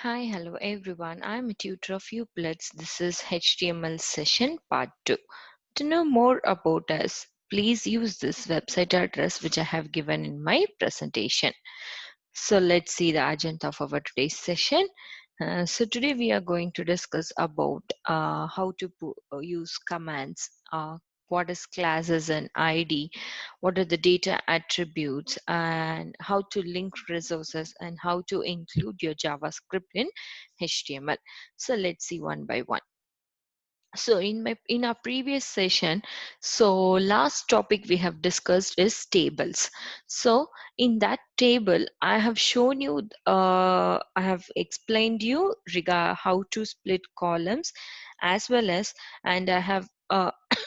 Hi, hello everyone. I'm a tutor of Uplatz. This is HTML session part 2. To know more about us, please use this website address which I have given in my presentation. So let's see the agenda of our today's session. So today we are going to discuss about how to use commands, what is classes and ID, what are the data attributes, and how to link resources and how to include your JavaScript in HTML. So let's see one by one. So in our previous session, so last topic we have discussed is tables. So in that table I have shown you, I have explained you regard how to split columns as well as, and I have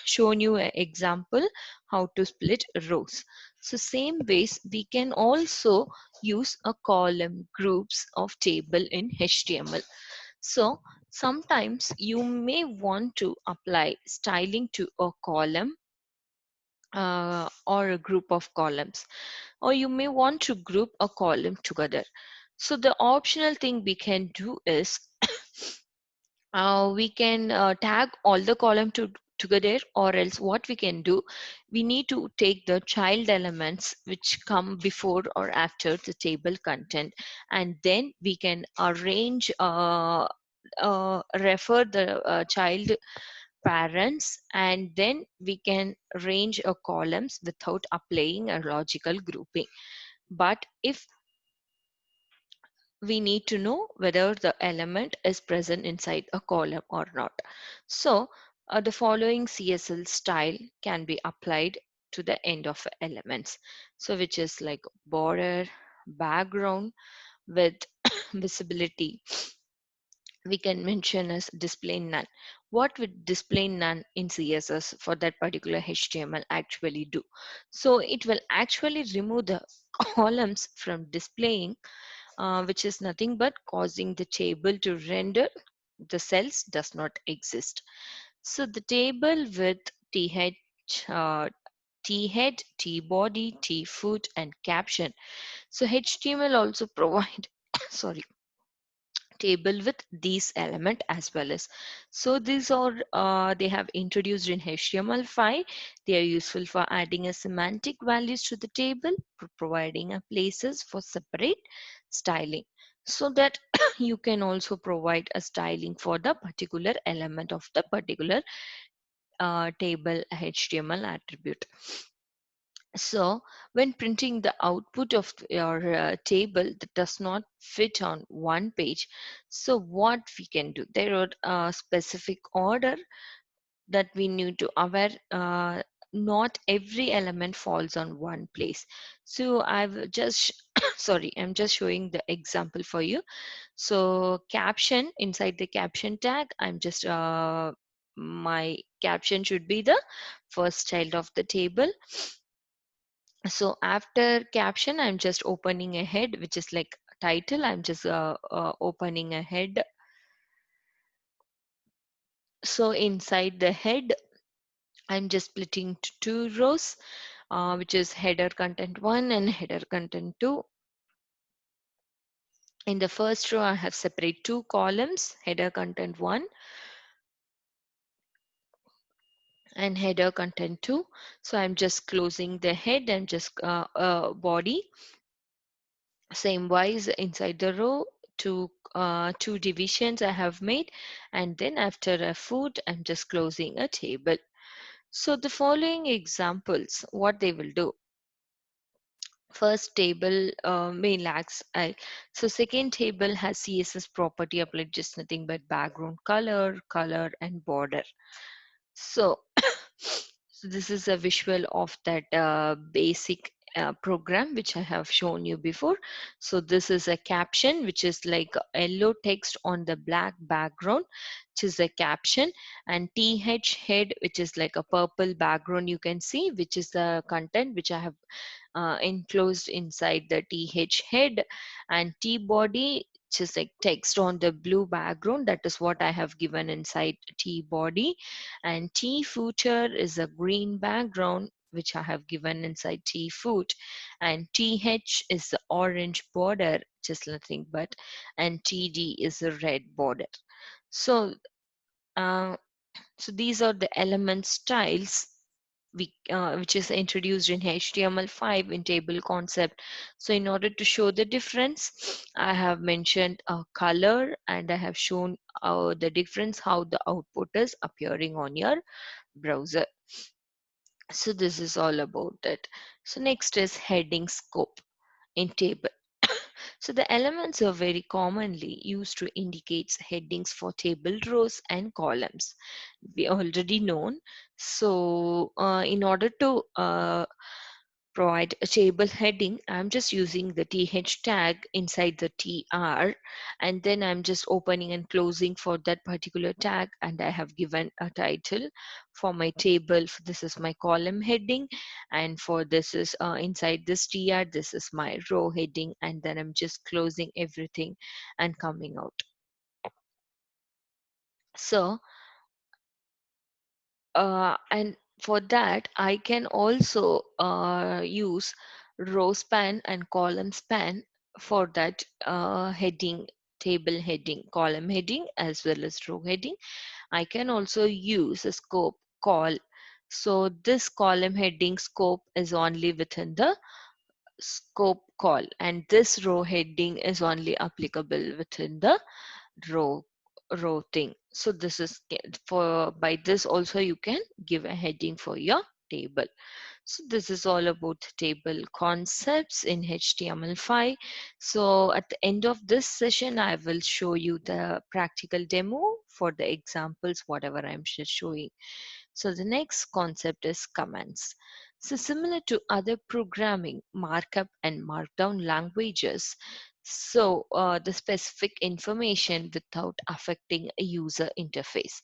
shown you an example how to split rows. So same ways we can also use a column groups of table in HTML. So sometimes you may want to apply styling to a column or a group of columns, or you may want to group a column together. So the optional thing we can do is we can tag all the column together, or else what we can do, we need to take the child elements which come before or after the table content, and then we can arrange refer the child parents, and then we can arrange a columns without applying a logical grouping. But if we need to know whether the element is present inside a column or not. So the following CSL style can be applied to the end of elements. So which is like border, background with visibility, we can mention as display none. What would display none in CSS for that particular HTML actually do? So it will actually remove the columns from displaying, which is nothing but causing the table to render the cells does not exist. So the table with th, uh, t head, t body, t foot, and caption. So HTML also provide sorry, table with these element as well as. So these are they have introduced in HTML5. They are useful for adding a semantic values to the table, providing a places for separate styling, so that you can also provide a styling for the particular element of the particular table HTML attribute. So when printing the output of your table that does not fit on one page, so what we can do, there are a specific order that we need to aware. Not every element falls on one place. So I've just sorry, I'm just showing the example for you. So caption, inside the caption tag, I'm just my caption should be the first child of the table. So after caption, I'm just opening a head, which is like title. I'm just opening a head. So inside the head, I'm just splitting to two rows, which is header content 1 and header content 2. In the first row, I have separate two columns, header content 1 and header content 2. So I'm just closing the head and just body. Same wise inside the row, two divisions I have made, and then after a foot I'm just closing a table. So the following examples, what they will do: first table may lacks I. So second table has CSS property applied, just nothing but background color and border. So, so this is a visual of that basic program which I have shown you before. So this is a caption which is like yellow text on the black background, which is a caption, and th head which is like a purple background you can see, which is the content which I have enclosed inside the th head, and t body which is like text on the blue background, that is what I have given inside t body, and t footer is a green background which I have given inside t foot, and th is the orange border, just nothing but, and TD is a red border. So uh, so these are the element styles which is introduced in HTML5 in table concept. So in order to show the difference, I have mentioned a color and I have shown the difference how the output is appearing on your browser. So this is all about it. So next is heading scope in table. So the elements are very commonly used to indicate headings for table rows and columns. We already known. So in order to provide a table heading, I'm just using the th tag inside the tr, and then I'm just opening and closing for that particular tag, and I have given a title for my table. This is my column heading, and for this is inside this tr, this is my row heading, and then I'm just closing everything and coming out. So and for that I can also use row span and column span for that heading, table heading, column heading, as well as row heading. I can also use a scope call. So this column heading scope is only within the scope call, and this row heading is only applicable within the row thing. So this is for, by this also you can give a heading for your table. So this is all about table concepts in HTML5. So at the end of this session, I will show you the practical demo for the examples, whatever I'm just showing. So the next concept is comments. So similar to other programming, markup and markdown languages, so the specific information without affecting a user interface.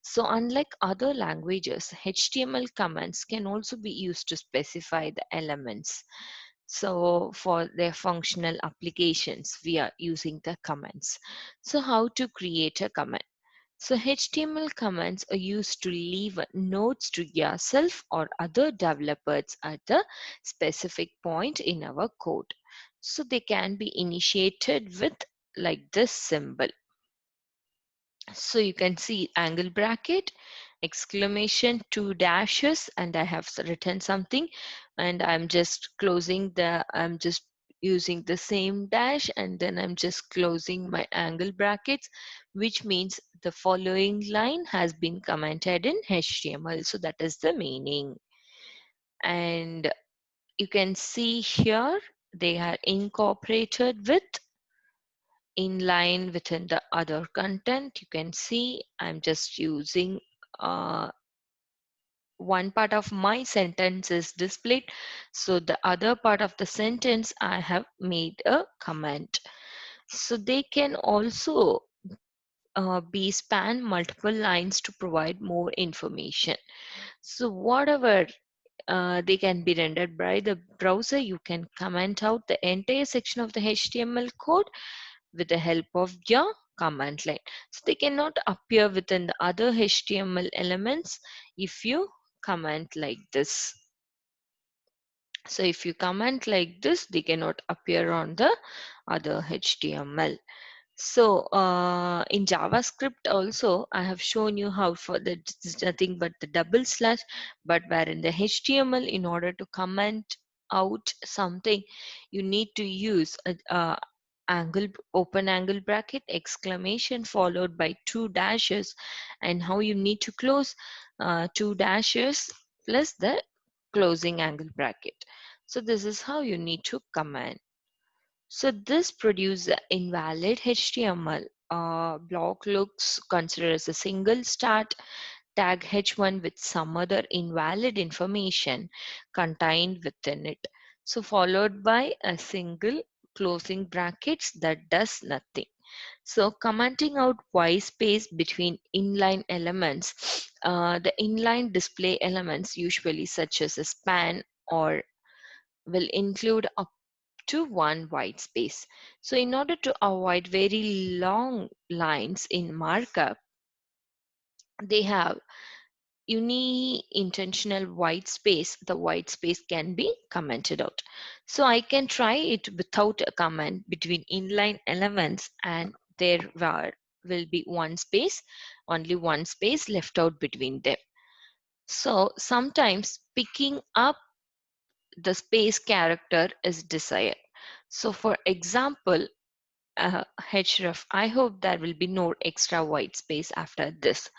So unlike other languages, HTML comments can also be used to specify the elements. So for their functional applications, we are using the comments. So how to create a comment? So HTML comments are used to leave notes to yourself or other developers at a specific point in our code. So they can be initiated with like this symbol. So you can see angle bracket, exclamation, two dashes, and I have written something, and I'm just using the same dash, and then I'm just closing my angle brackets, which means the following line has been commented in HTML. So that is the meaning. And you can see here they are incorporated with in line within the other content. You can see I'm just using one part of my sentence is displayed, so the other part of the sentence I have made a comment. So they can also be span multiple lines to provide more information. So whatever they can be rendered by the browser, you can comment out the entire section of the HTML code with the help of your command line. So they cannot appear within the other HTML elements if you comment like this. So if you comment like this, they cannot appear on the other HTML. So in JavaScript also, I have shown you how for the this is nothing but the double slash, but where in the HTML, in order to comment out something, you need to use a angle, open angle bracket, exclamation followed by two dashes, and how you need to close two dashes plus the closing angle bracket. So this is how you need to comment. So this produces an invalid HTML. Block looks considered as a single start tag h1 with some other invalid information contained within it. So followed by a single closing brackets that does nothing. So commenting out white space between inline elements, the inline display elements usually such as a span or will include up to one white space. So in order to avoid very long lines in markup, they have intentional white space, the white space can be commented out. So I can try it without a comment between inline elements, and will be one space, only one space left out between them. So sometimes picking up the space character is desired. So for example, href, I hope there will be no extra white space after this.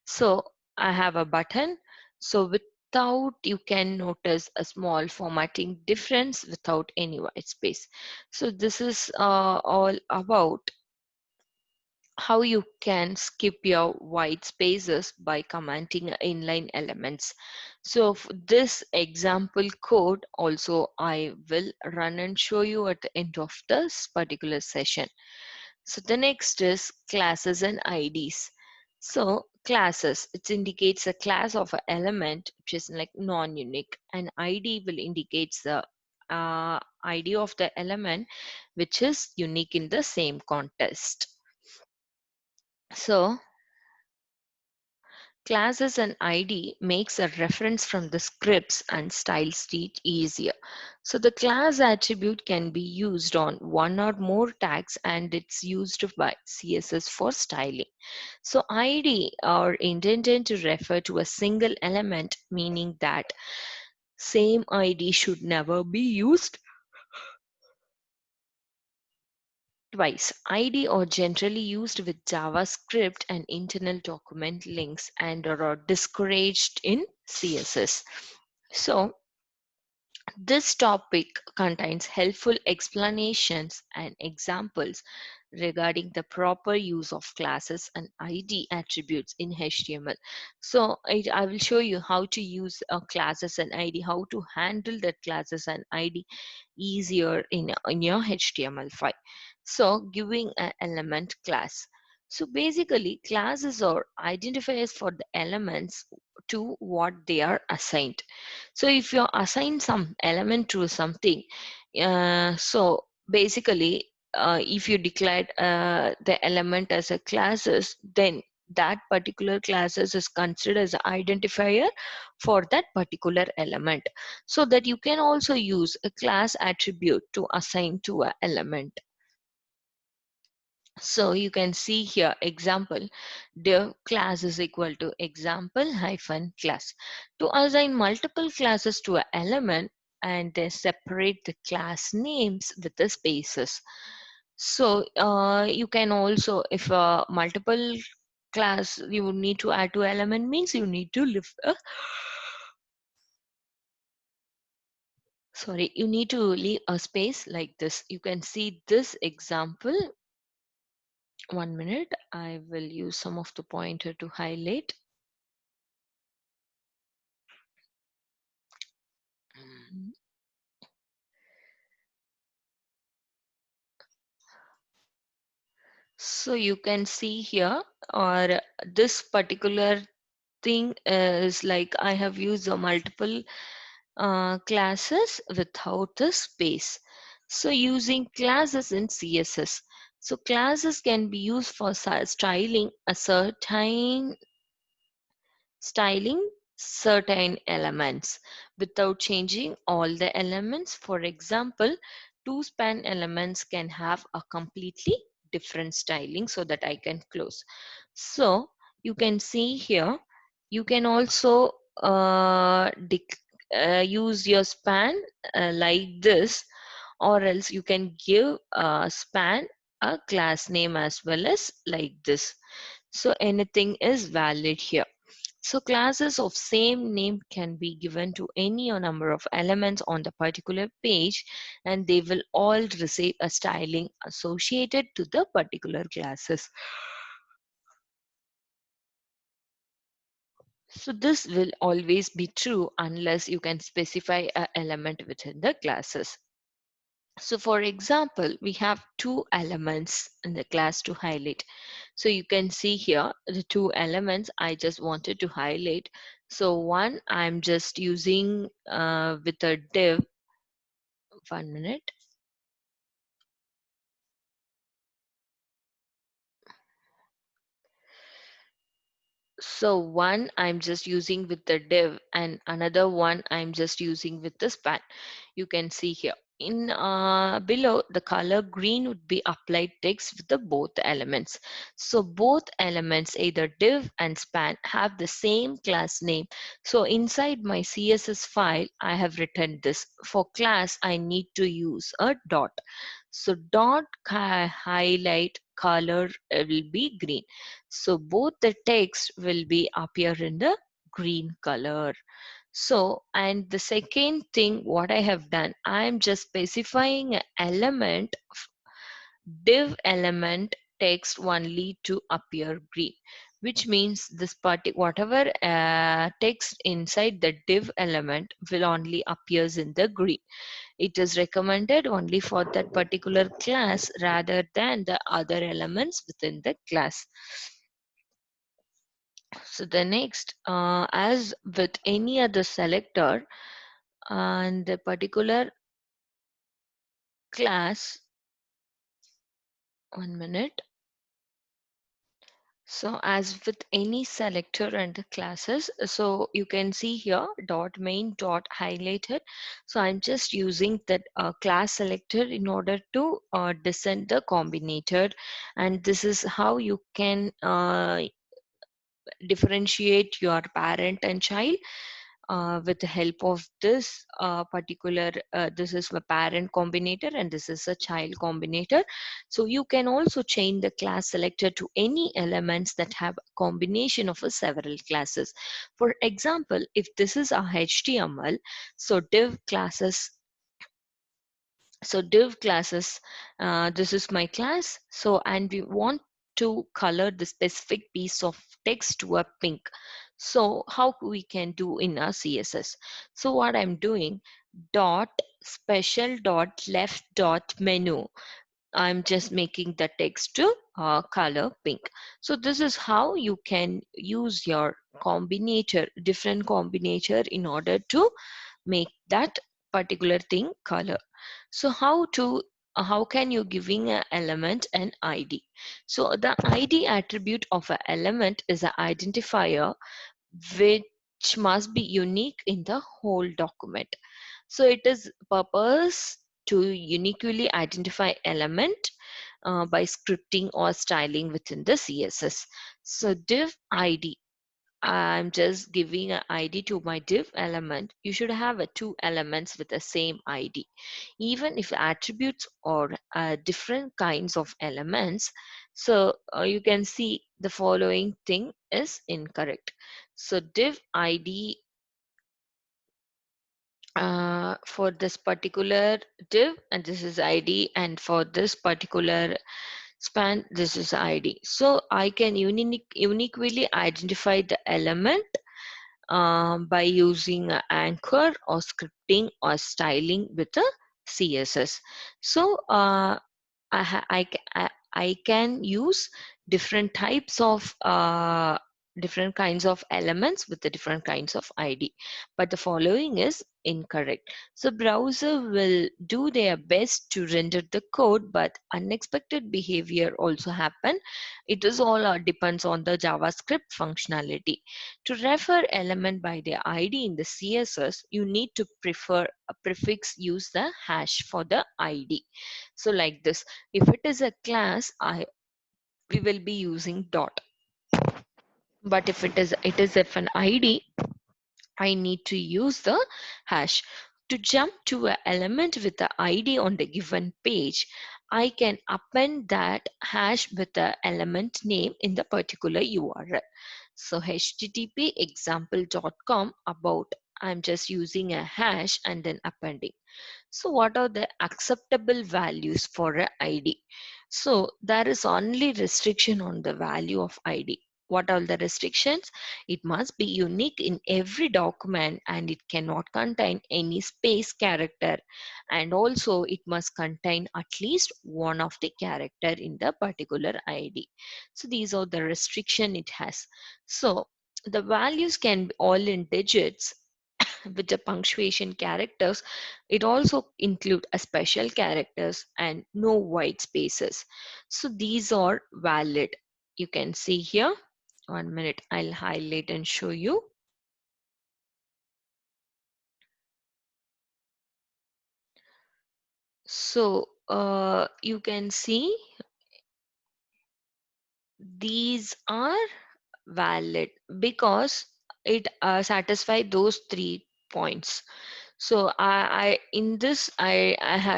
So I have a button. So without, you can notice a small formatting difference without any white space. So this is all about how you can skip your white spaces by commenting inline elements. So for this example code also I will run and show you at the end of this particular session. So the next is classes and IDs. So classes, it indicates a class of an element which is like non-unique, and ID will indicate the ID of the element which is unique in the same context. So classes and ID makes a reference from the scripts and style sheet easier. So the class attribute can be used on one or more tags, and it's used by CSS for styling. So ID are intended to refer to a single element, meaning that same ID should never be used twice. ID are generally used with JavaScript and internal document links and are discouraged in CSS. So this topic contains helpful explanations and examples regarding the proper use of classes and ID attributes in HTML. So I will show you how to use classes and ID, how to handle that classes and ID easier in your HTML5. So giving an element class. So basically classes are identifiers for the elements to what they are assigned. So if you assign some element to something, so basically if you declared the element as a classes, then that particular classes is considered as an identifier for that particular element, so that you can also use a class attribute to assign to an element. So you can see here example, div class is equal to example hyphen class. To assign multiple classes to an element, and then separate the class names with the spaces. So you can also, if multiple class you would need to add to element, means you need to lift a, sorry, you need to leave a space like this. You can see this example. 1 minute, I will use some of the pointer to highlight. So you can see here, or this particular thing is like I have used a multiple classes without a space. So using classes in CSS. So classes can be used for styling certain elements without changing all the elements. For example, two span elements can have a completely different styling, so that I can close. So you can see here, you can also use your span like this, or else you can give span a class name as well as like this. So anything is valid here. So classes of same name can be given to any number of elements on the particular page, and they will all receive a styling associated to the particular classes. So this will always be true unless you can specify an element within the classes. So for example, we have two elements in the class to highlight. So you can see here the two elements I just wanted to highlight. So one, I'm just using with a div. 1 minute. So one I'm just using with the div and another one I'm just using with the span. You can see here. In below, the color green would be applied text with the both elements. So both elements, either div and span, have the same class name. So inside my CSS file, I have written this. For class, I need to use a dot. So dot highlight color will be green. So both the text will be appear in the green color. So, and the second thing what I have done, I am just specifying an element, div element text only to appear green, which means this whatever text inside the div element will only appears in the green. It is recommended only for that particular class rather than the other elements within the class. So the next, as with any other selector, and the particular class, 1 minute. So as with any selector and the classes, so you can see here dot main dot highlighted. So I'm just using that class selector in order to descend the combinator, and this is how you can differentiate your parent and child with the help of this particular this is a parent combinator and this is a child combinator. So you can also change the class selector to any elements that have a combination of several classes. For example, if this is a HTML, so div classes, this is my class. So and we want to color the specific piece of text to a pink. So how we can do in our CSS? So what I'm doing, dot special dot left dot menu, I'm just making the text to color pink. So this is how you can use your combinator, different combinator, in order to make that particular thing color. So how can you giving an element an ID? So the ID attribute of an element is an identifier which must be unique in the whole document. So it is purpose to uniquely identify element by scripting or styling within the CSS. So div ID, I'm just giving an ID to my div element. You should have two elements with the same ID. Even if attributes or different kinds of elements, so you can see the following thing is incorrect. So div ID for this particular div, and this is ID, and for this particular span, this is ID. So I can uniquely identify the element by using a anchor or scripting or styling with a CSS. So I can use different types of different kinds of elements with the different kinds of ID, but the following is incorrect. So browser will do their best to render the code, but unexpected behavior also happen. It is all depends on the JavaScript functionality. To refer element by their ID in the CSS, you need to prefer a prefix, use the hash for the ID. So like this, if it is a class, we will be using dot. But if it is if an ID, I need to use the hash. To jump to an element with the ID on the given page, I can append that hash with the element name in the particular URL. So http example.com about, I'm just using a hash and then appending. So what are the acceptable values for a ID? So there is only restriction on the value of ID. What are the restrictions? It must be unique in every document and it cannot contain any space character, and also it must contain at least one of the character in the particular ID. So these are the restriction it has. So the values can be all in digits with the punctuation characters. It also include a special characters and no white spaces. So these are valid. You can see here. 1 minute, I'll highlight and show you. So you can see these are valid because it satisfies those 3 points. So I in this I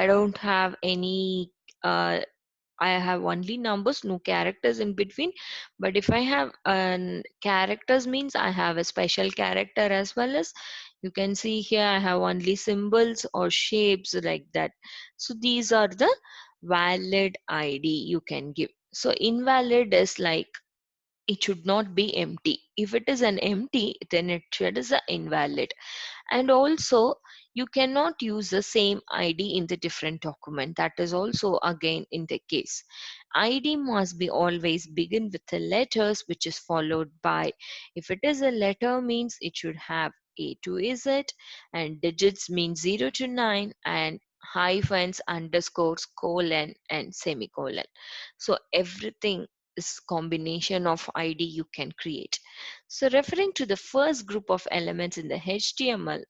don't have any I have only numbers, no characters in between. But if I have characters means I have a special character as well as you can see here I have only symbols or shapes like that. So these are the valid ID you can give. So invalid is like it should not be empty. If it is an empty, then it should is a invalid. And also you cannot use the same id in the different document. That is also again in the case id must be always begin with the letters which is followed by, if it is a letter means it should have a to z, and digits means 0 to 9, and hyphens, underscores, colon and semicolon. So everything is combination of id you can create. So referring to the first group of elements in the html,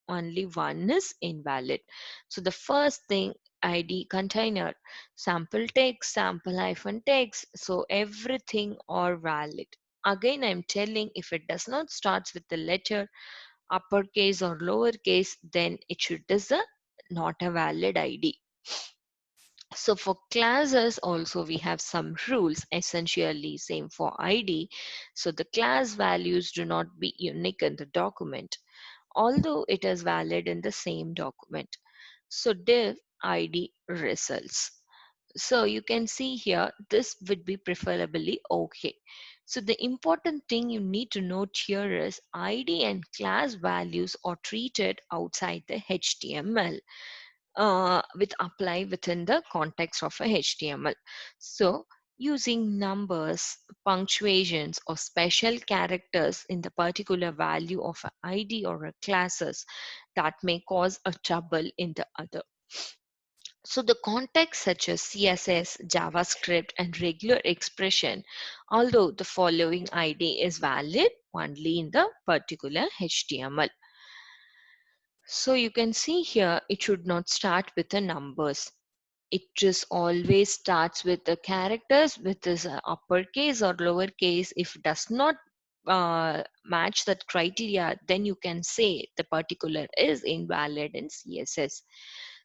only one is invalid. So the first thing id container, sample text, sample hyphen text, so everything are valid. Again I'm telling, if it does not starts with the letter uppercase or lowercase, then it should is a not a valid id. So for classes also we have some rules, essentially same for id. So the class values do not be unique in the document, although it is valid in the same document. So div id results. So you can see here, this would be preferably okay. So the important thing you need to note here is id and class values are treated outside the HTML with apply within the context of a HTML. So using numbers, punctuations or special characters in the particular value of an ID or a classes, that may cause a trouble in the other. So the context such as CSS, JavaScript and regular expression, although the following ID is valid only in the particular HTML. So you can see here, it should not start with the numbers. It just always starts with the characters with this uppercase or lowercase. If it does not match that criteria, then you can say the particular is invalid in CSS.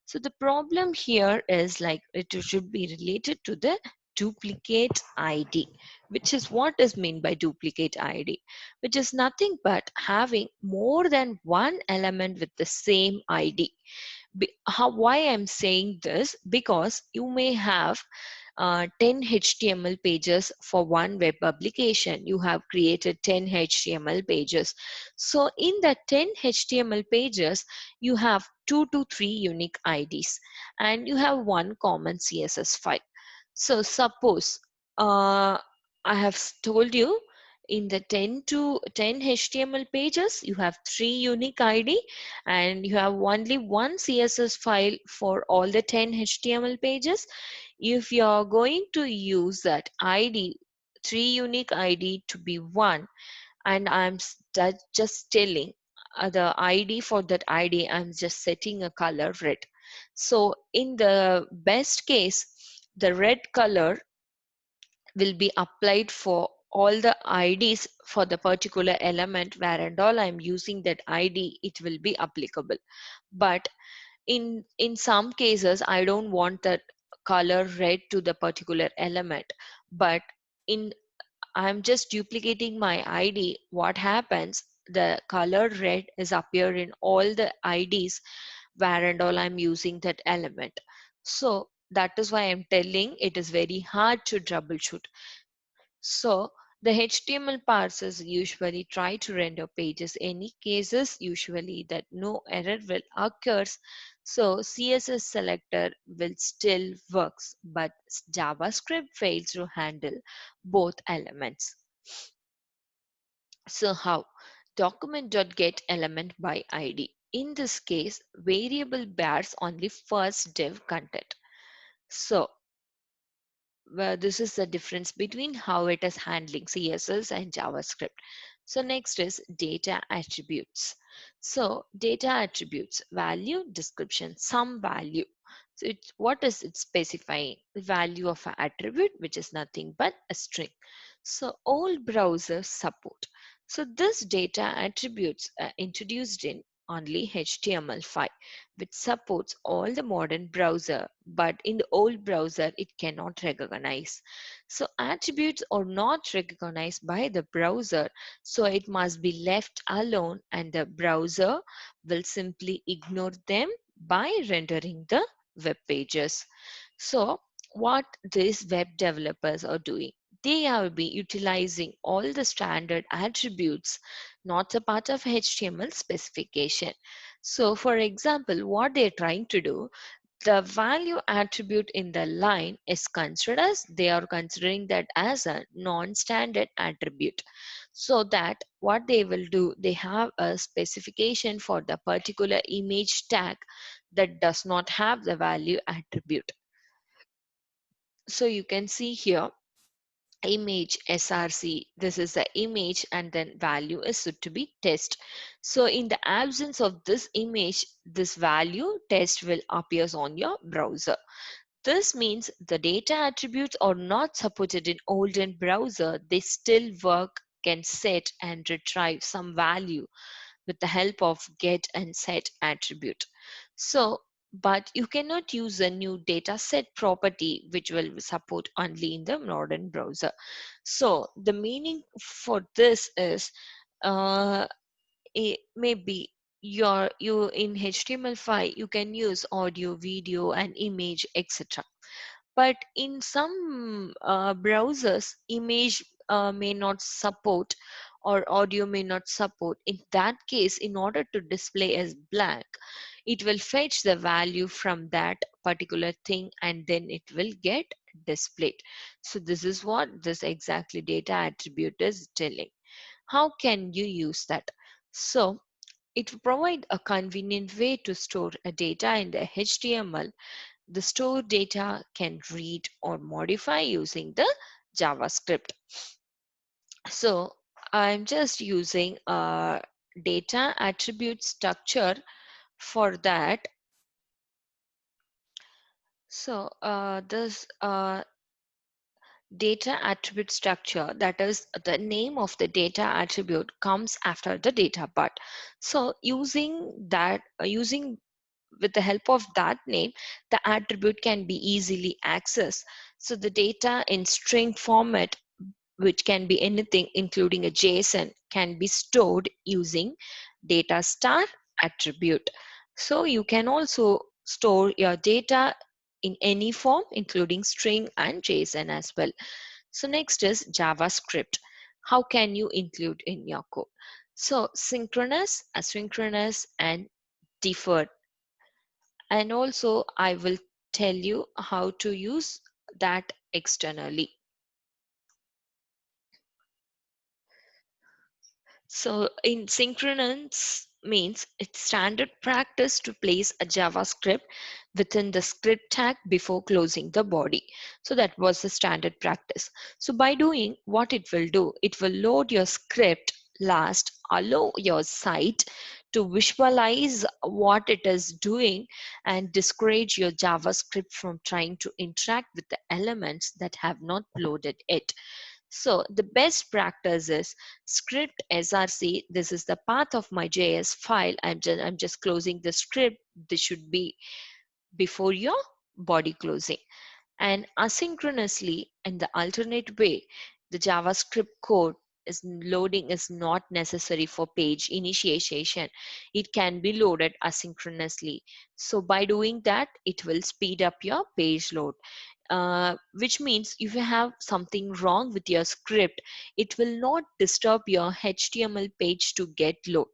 So the problem here is like it should be related to the duplicate ID, which is what is meant by duplicate ID, which is nothing but having more than one element with the same ID. Why I'm saying this, because you may have 10 HTML pages for one web application. You have created 10 HTML pages. So in the 10 HTML pages, you have 2 to 3 unique IDs and you have one common CSS file. So suppose I have told you in the 10 to 10 HTML pages, you have 3 unique ID and you have only one CSS file for all the 10 HTML pages. If you're going to use that ID, 3 unique ID to be one, and just telling the ID for that ID, I'm just setting a color red. So in the best case, the red color will be applied for all the IDs for the particular element where and all I'm using that ID, it will be applicable. But in some cases, I don't want that color red to the particular element. But in I'm just duplicating my ID, what happens? The color red is appear in all the IDs where and all I'm using that element. So that is why I'm telling it is very hard to troubleshoot. So the HTML parsers usually try to render pages any cases usually that no error will occurs. So CSS selector will still works, but JavaScript fails to handle both elements. So how? Document.get element by ID. In this case, variable bears on the first div content. So this is the difference between how it is handling CSS and JavaScript. So next is data attributes. So data attributes, value, description, some value. So what is it specifying? The value of an attribute, which is nothing but a string. So all browsers support. So this data attributes are introduced in only HTML5, which supports all the modern browser, but in the old browser it cannot recognize. So attributes are not recognized by the browser, so it must be left alone and the browser will simply ignore them by rendering the web pages. So what these web developers are doing, they are be utilizing all the standard attributes, not a part of HTML specification. So for example, what they're trying to do, the value attribute in the line is considered as, they are considering that as a non-standard attribute. So that what they will do, they have a specification for the particular image tag that does not have the value attribute. So you can see here image src, this is the image and then value is said to be test. So in the absence of this image, this value test will appears on your browser. This means the data attributes are not supported in older browser, they still work, can set and retrieve some value with the help of get and set attribute. So but you cannot use a new data set property which will support only in the modern browser. So the meaning for this is, uh, maybe you in HTML5 you can use audio, video and image, etc. But in some browsers image may not support or audio may not support. In that case, in order to display as blank, it will fetch the value from that particular thing and then it will get displayed. So this is what this exactly data attribute is telling. How can you use that? So it will provide a convenient way to store a data in the HTML. The stored data can read or modify using the JavaScript. So I'm just using a data attribute structure for that. So this data attribute structure, that is the name of the data attribute comes after the data part. So using that, using with the help of that name, the attribute can be easily accessed. So the data in string format, which can be anything including a JSON, can be stored using data star attribute. So you can also store your data in any form including string and JSON as well. So next is JavaScript. How can you include in your code? So synchronous, asynchronous and deferred. And also I will tell you how to use that externally. So in synchronous means it's standard practice to place a JavaScript within the script tag before closing the body. So that was the standard practice. So by doing what it will do, it will load your script last, allow your site to visualize what it is doing and discourage your JavaScript from trying to interact with the elements that have not loaded it. So the best practice is script src. This is the path of my JS file. I'm just closing the script. This should be before your body closing. And asynchronously, in the alternate way, the JavaScript code is loading is not necessary for page initiation. It can be loaded asynchronously. So by doing that, it will speed up your page load. Which means if you have something wrong with your script, it will not disturb your HTML page to get load.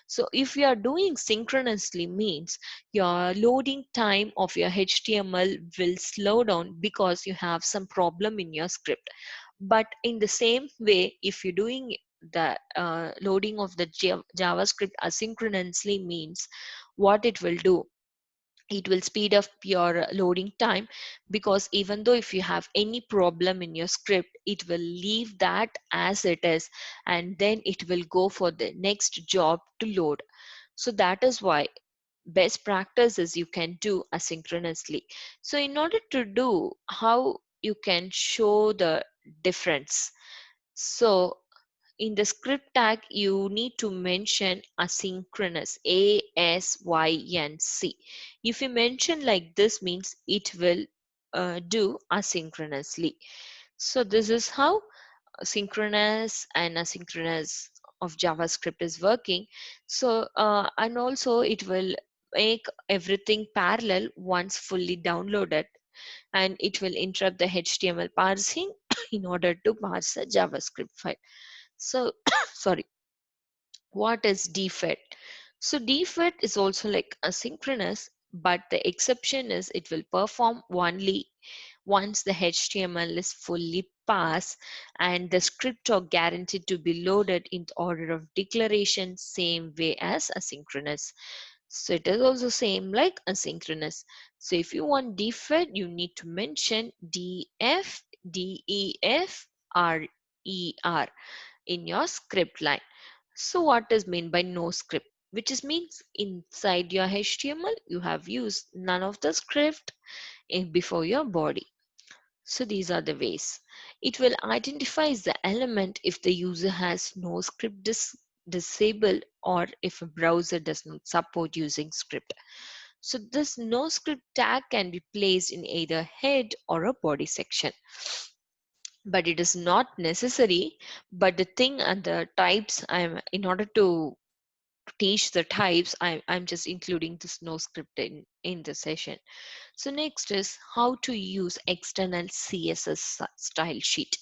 So if you are doing synchronously means your loading time of your HTML will slow down because you have some problem in your script. But in the same way, if you're doing the loading of the JavaScript asynchronously means what it will do, It will speed up your loading time, because even though if you have any problem in your script, it will leave that as it is, and then it will go for the next job to load. So that is why best practice is you can do asynchronously. So in order to do, how you can show the difference, so in the script tag you need to mention asynchronous, ASYNC. If you mention like this, means it will do asynchronously. So this is how synchronous and asynchronous of JavaScript is working. So and also it will make everything parallel once fully downloaded, and it will interrupt the HTML parsing in order to parse a JavaScript file. So sorry, what is defed? So defed is also like asynchronous, but the exception is it will perform only once the HTML is fully parsed and the script are guaranteed to be loaded in order of declaration, same way as asynchronous. So it is also same like asynchronous. So if you want defed, you need to mention def, def, rer in your script line. So what is meant by no script? Which is means inside your HTML you have used none of the script before your body. So these are the ways. It will identify the element if the user has no script disabled, or if a browser does not support using script. So this no script tag can be placed in either head or a body section, but it is not necessary. But the thing and the types, I'm in order to teach the types, I'm just including this no script in the session. So next is how to use external CSS style sheet.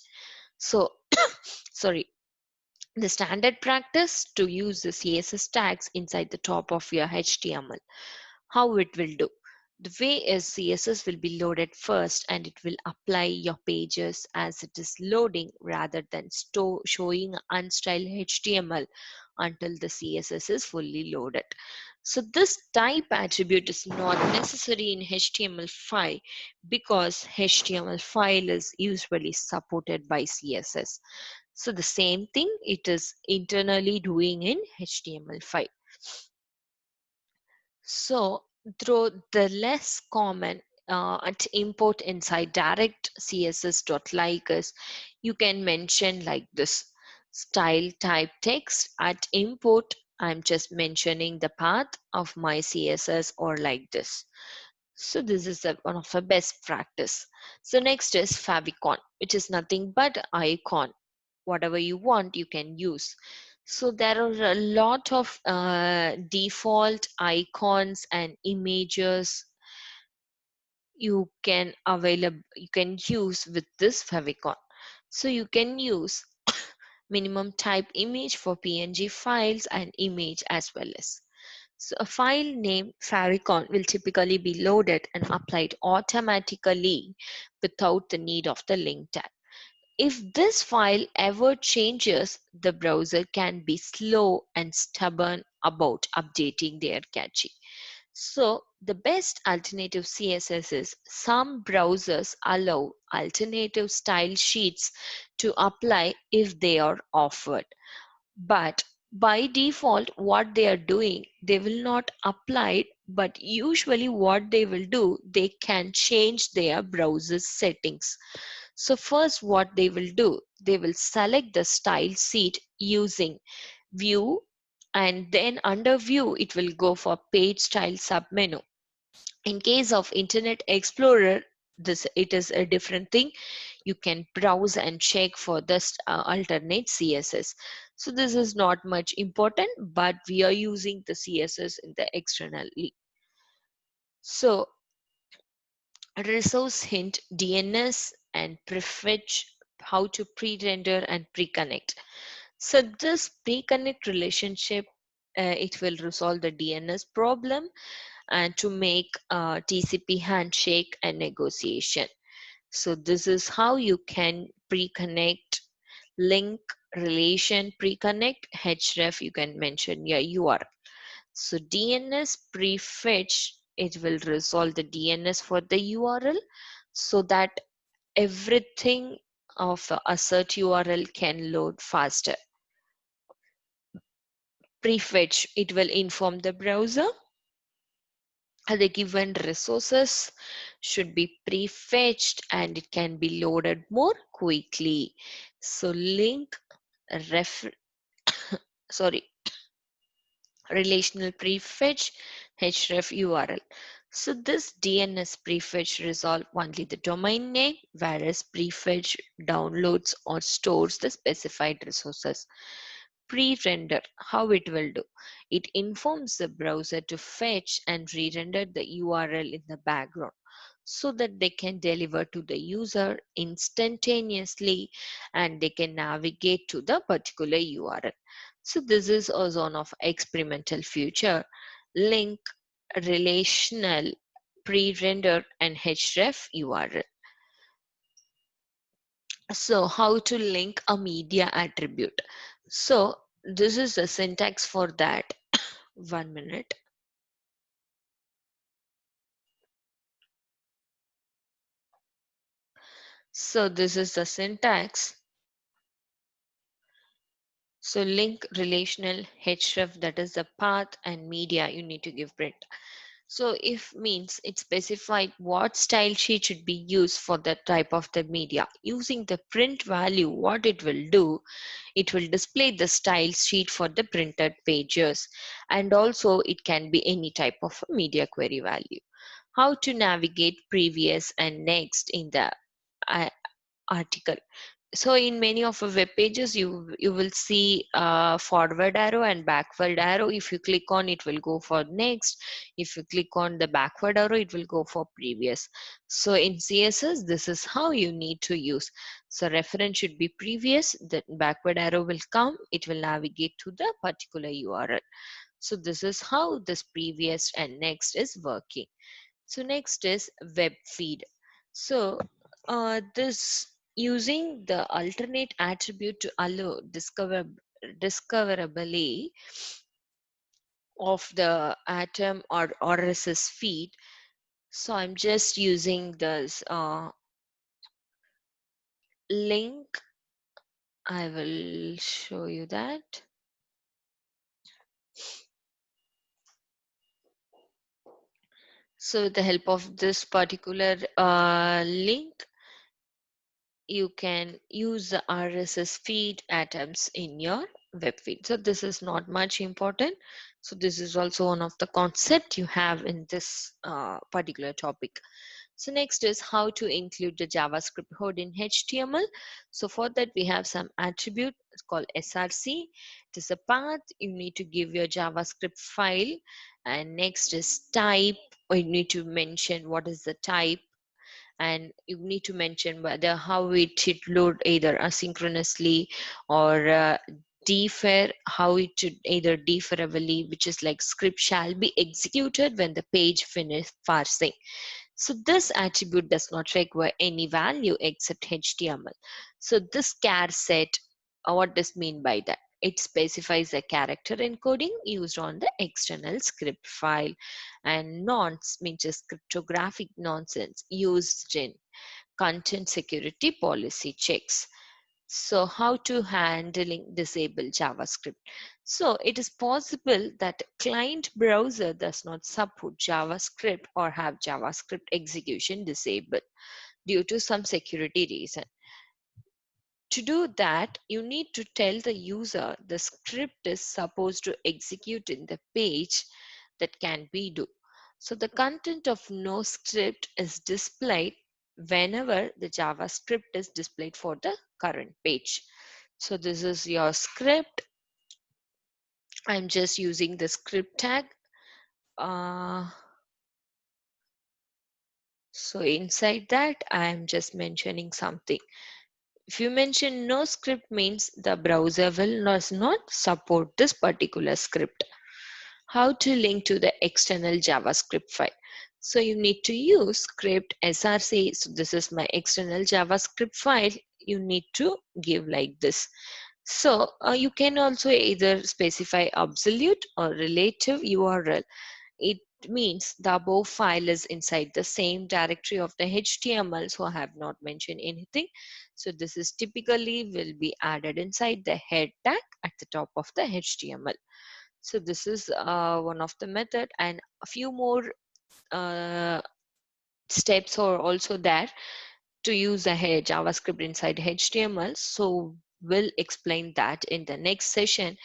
So sorry, the standard practice to use the CSS tags inside the top of your HTML. How it will do? The way is CSS will be loaded first, and it will apply your pages as it is loading rather than showing unstyled HTML until the CSS is fully loaded. So this type attribute is not necessary in HTML5 because HTML5 is usually supported by CSS. So the same thing it is internally doing in HTML5. So through the less common at import inside direct css.like is, you can mention like this: style type text at import. I'm just mentioning the path of my CSS, or like this. So this is one of the best practice. So next is favicon, which is nothing but icon. Whatever you want, you can use. So there are a lot of default icons and images you can use with this favicon. So you can use minimum type image for PNG files and image as well as. So a file named favicon will typically be loaded and applied automatically without the need of the link tag. If this file ever changes, the browser can be slow and stubborn about updating their cache. So the best alternative CSS is, some browsers allow alternative style sheets to apply if they are offered. But by default, what they are doing, they will not apply it, but usually what they will do, they can change their browser settings. So first what they will do, they will select the style sheet using view, and then under view it will go for page style submenu. In case of Internet Explorer, this it is a different thing. You can browse and check for this alternate CSS. So this is not much important, but we are using the CSS in the externally. So resource hint, DNS and prefetch, how to pre-render and pre-connect. So this pre-connect relationship, it will resolve the DNS problem and to make TCP handshake and negotiation. So this is how you can pre-connect, link, relation, pre-connect, href, you can mention your URL. So DNS prefetch it will resolve the DNS for the URL so that everything of assert URL can load faster. Prefetch, it will inform the browser the given resources should be prefetched and it can be loaded more quickly. So link ref sorry relational prefetch href URL. So this DNS prefetch resolve only the domain name, whereas prefetch downloads or stores the specified resources. Pre-render, how it will do? It informs the browser to fetch and re-render the URL in the background so that they can deliver to the user instantaneously and they can navigate to the particular URL. So this is a zone of experimental future. Link, relational, pre-render and href URL. So how to link a media attribute? So this is the syntax for that. 1 minute. So this is the syntax. So link relational href, that is the path, and media you need to give print. So if means it specified what style sheet should be used for that type of the media. Using the print value, what it will do, it will display the style sheet for the printed pages, and also it can be any type of media query value. How to navigate previous and next in the uh, article. So in many of our web pages, you will see forward arrow and backward arrow. If you click on it, will go for next. If you click on the backward arrow, it will go for previous. So in CSS, this is how you need to use. So reference should be previous. The backward arrow will come. It will navigate to the particular URL. So this is how this previous and next is working. So next is web feed. So this using the alternate attribute to allow discoverability of the atom or RSS feed. So I'm just using this link. I will show you that. So with the help of this particular link, you can use the RSS feed atoms in your web feed. So this is not much important. So this is also one of the concept you have in this particular topic. So next is how to include the JavaScript code in HTML. So for that we have some attribute, it's called SRC. It is a path. You need to give your JavaScript file, and next is type, or you need to mention what is the type, and you need to mention whether how it should load either asynchronously or defer, how it should either deferably, which is like script shall be executed when the page finish parsing. So this attribute does not require any value except HTML. So this char set, what does mean by that? It specifies a character encoding used on the external script file, and nonce means just cryptographic nonsense used in content security policy checks. So how to handling disable JavaScript? So it is possible that client browser does not support JavaScript or have JavaScript execution disabled due to some security reason. To do that, you need to tell the user the script is supposed to execute in the page that can be do. So the content of no script is displayed whenever the JavaScript is displayed for the current page. So this is your script. I'm just using the script tag. So inside that, I am just mentioning something. If you mention no script means the browser will not support this particular script. How to link to the external JavaScript file? So you need to use script src. So this is my external JavaScript file. You need to give like this. So you can also either specify absolute or relative URL. It means the above file is inside the same directory of the HTML, so I have not mentioned anything. So this is typically will be added inside the head tag at the top of the HTML. So this is one of the method, and a few more uh, steps are also there to use a JavaScript inside HTML. So we'll explain that in the next session.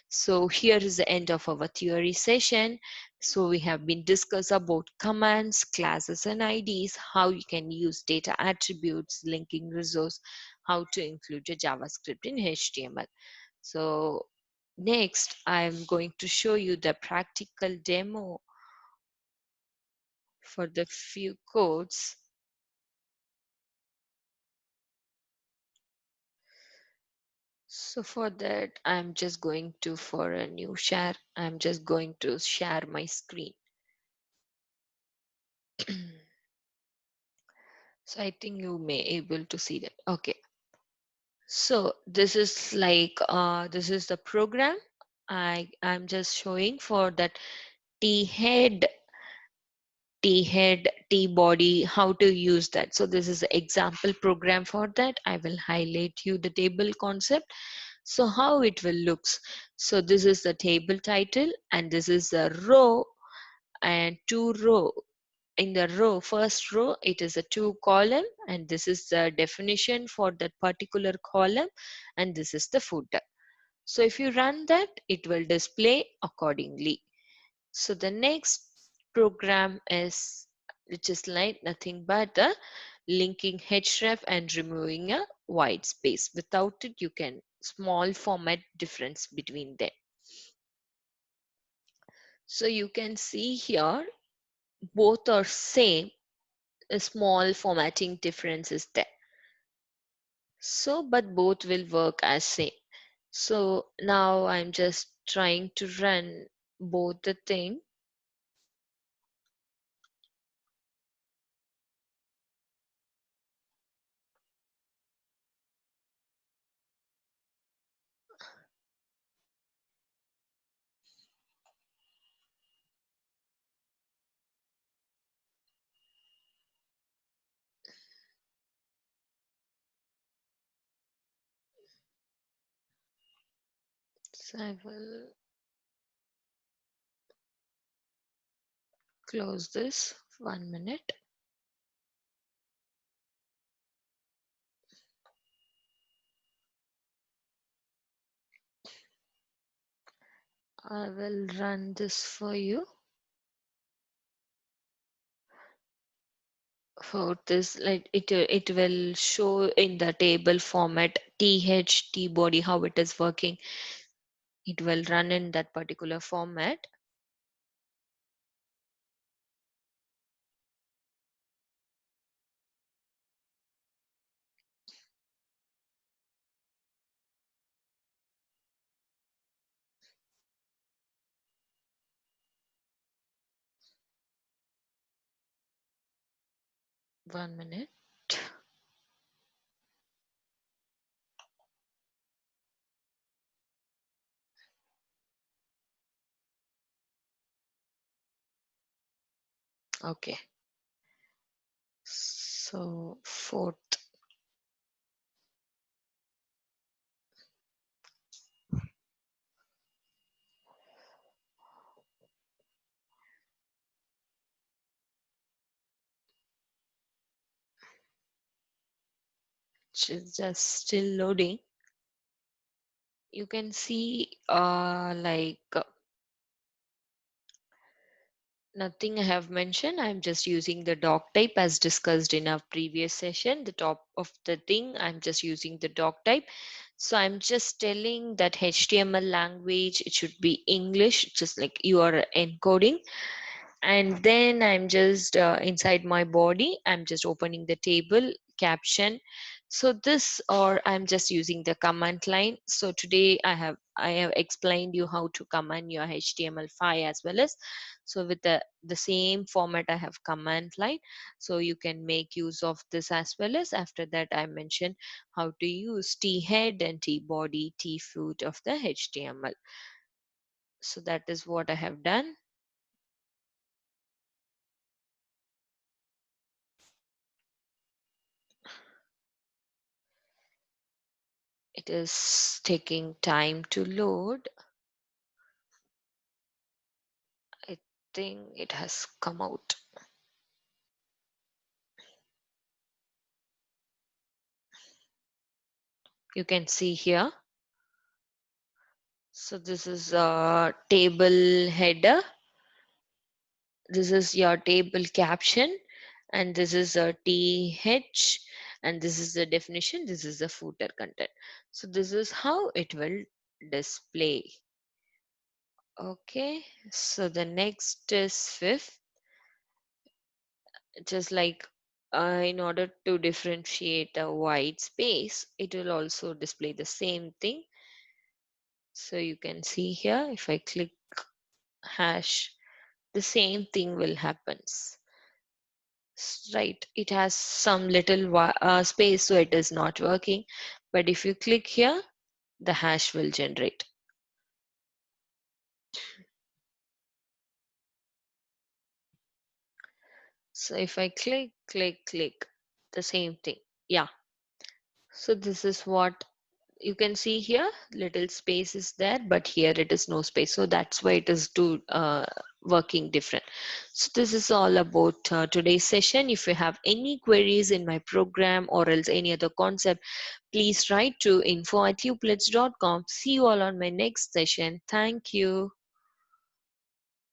So here is the end of our theory session. So we have been discussed about commands, classes and IDs, how you can use data attributes, linking resource, how to include a JavaScript in HTML. So next I'm going to show you the practical demo for the few codes. So for that, I'm just going to, for a new share, I'm just going to share my screen. So I think you may able to see that. Okay. So this is like, this is the program. I'm just showing for that T head, T body, how to use that. So this is the example program for that. I will highlight you the table concept. So how it will looks. So this is the table title and this is the row and two row. In the row, first row, it is a two column and this is the definition for that particular column and this is the footer. So if you run that, it will display accordingly. So the next program is, which is like nothing but the linking href and removing a white space. Without it, you can small format difference between them. So you can see here, both are same, a small formatting difference is there. So, but both will work as same. So now I'm just trying to run both the thing. So I will close this 1 minute. I will run this for you. For this, like it will show in the table format T body how it is working. It will run in that particular format. 1 minute. Okay. So fourth, which is just still loading. You can see like nothing I have mentioned. I'm just using the doc type as discussed in our previous session. The top of the thing, I'm just using the doc type. So I'm just telling that HTML language, it should be English, just like you are encoding. And then I'm just inside my body, I'm just opening the table caption. So this, or I'm just using the command line. So today I have explained you how to command your HTML5 as well as, so with the same format I have command line. So you can make use of this as well as, after that I mentioned how to use T head and T body, T foot of the HTML. So that is what I have done. It is taking time to load. I think it has come out. You can see here. So this is a table header. This is your table caption, and this is a th, and this is the definition. This is the footer content. So this is how it will display. Okay, so the next is fifth, just like in order to differentiate a white space, it will also display the same thing. So you can see here, if I click hash, the same thing will happen. Right, it has some little space, so it is not working. But if you click here, the hash will generate. So if I click, the same thing. Yeah. So this is what you can see here. Little space is there, but here it is no space. So that's why it is working different. So this is all about today's session. If you have any queries in my program or else any other concept, please write to info@uplatz.com. See you all on my next session. Thank you.